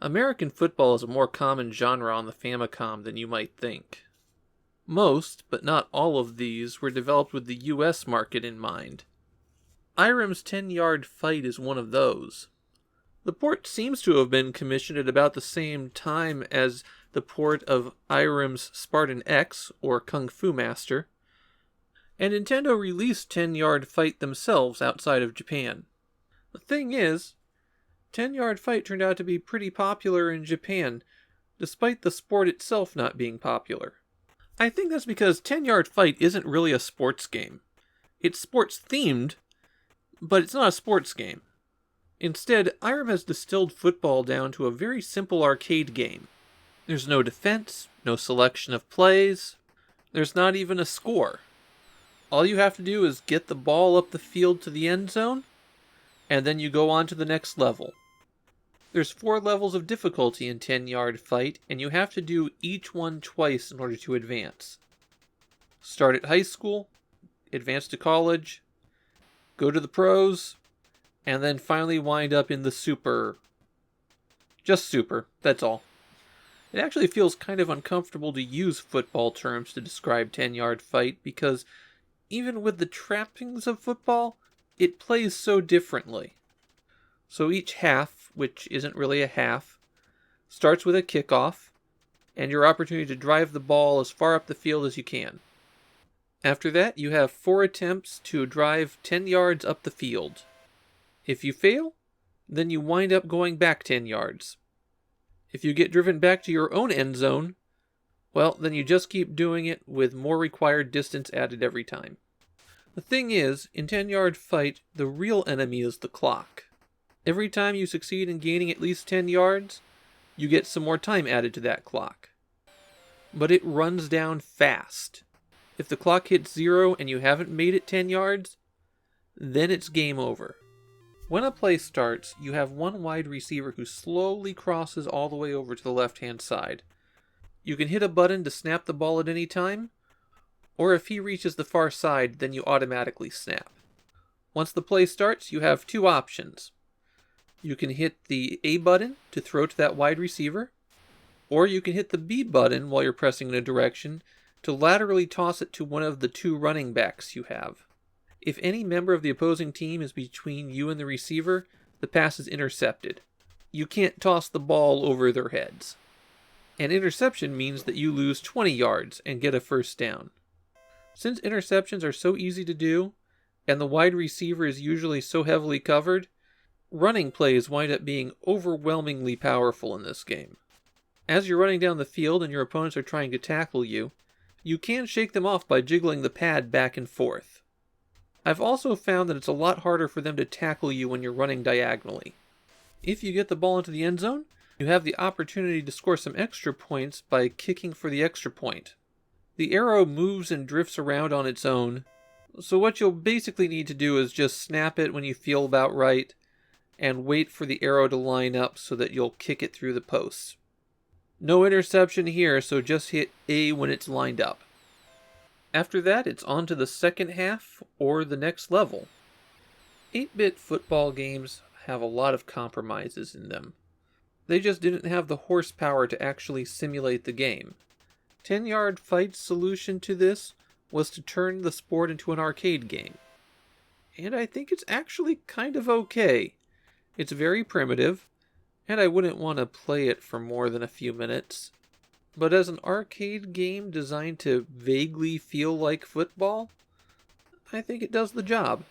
American football is a more common genre on the Famicom than you might think. Most, but not all of these, were developed with the US market in mind. Irem's 10-Yard Fight is one of those. The port seems to have been commissioned at about the same time as the port of Irem's Spartan X, or Kung Fu Master, and Nintendo released 10-Yard Fight themselves outside of Japan. The thing is, 10-Yard Fight turned out to be pretty popular in Japan, despite the sport itself not being popular. I think that's because 10-Yard Fight isn't really a sports game. It's sports-themed, but it's not a sports game. Instead, Irem has distilled football down to a very simple arcade game. There's no defense, no selection of plays, there's not even a score. All you have to do is get the ball up the field to the end zone, and then you go on to the next level. There's 4 levels of difficulty in 10-Yard Fight, and you have to do each one twice in order to advance. Start at high school, advance to college, go to the pros, and then finally wind up in the super. Just super, that's all. It actually feels kind of uncomfortable to use football terms to describe 10-Yard Fight because even with the trappings of football, it plays so differently. So each half, which isn't really a half, starts with a kickoff, and your opportunity to drive the ball as far up the field as you can. After that, you have 4 attempts to drive 10 yards up the field. If you fail, then you wind up going back 10 yards. If you get driven back to your own end zone, well, then you just keep doing it with more required distance added every time. The thing is, in 10-Yard Fight, the real enemy is the clock. Every time you succeed in gaining at least 10 yards, you get some more time added to that clock. But it runs down fast. If the clock hits 0 and you haven't made it 10 yards, then it's game over. When a play starts, you have one wide receiver who slowly crosses all the way over to the left-hand side. You can hit a button to snap the ball at any time, or if he reaches the far side, then you automatically snap. Once the play starts, you have 2 options. You can hit the A button to throw to that wide receiver, or you can hit the B button while you're pressing in a direction to laterally toss it to one of the 2 running backs you have. If any member of the opposing team is between you and the receiver, the pass is intercepted. You can't toss the ball over their heads. An interception means that you lose 20 yards and get a first down. Since interceptions are so easy to do, and the wide receiver is usually so heavily covered, running plays wind up being overwhelmingly powerful in this game. As you're running down the field and your opponents are trying to tackle you, you can shake them off by jiggling the pad back and forth. I've also found that it's a lot harder for them to tackle you when you're running diagonally. If you get the ball into the end zone, you have the opportunity to score some extra points by kicking for the extra point. The arrow moves and drifts around on its own, so what you'll basically need to do is just snap it when you feel about right, and wait for the arrow to line up so that you'll kick it through the posts. No interception here, so just hit A when it's lined up. After that, it's on to the second half, or the next level. 8-bit football games have a lot of compromises in them. They just didn't have the horsepower to actually simulate the game. 10-Yard Fight's solution to this was to turn the sport into an arcade game. And I think it's actually kind of okay. It's very primitive, and I wouldn't want to play it for more than a few minutes. But as an arcade game designed to vaguely feel like football, I think it does the job.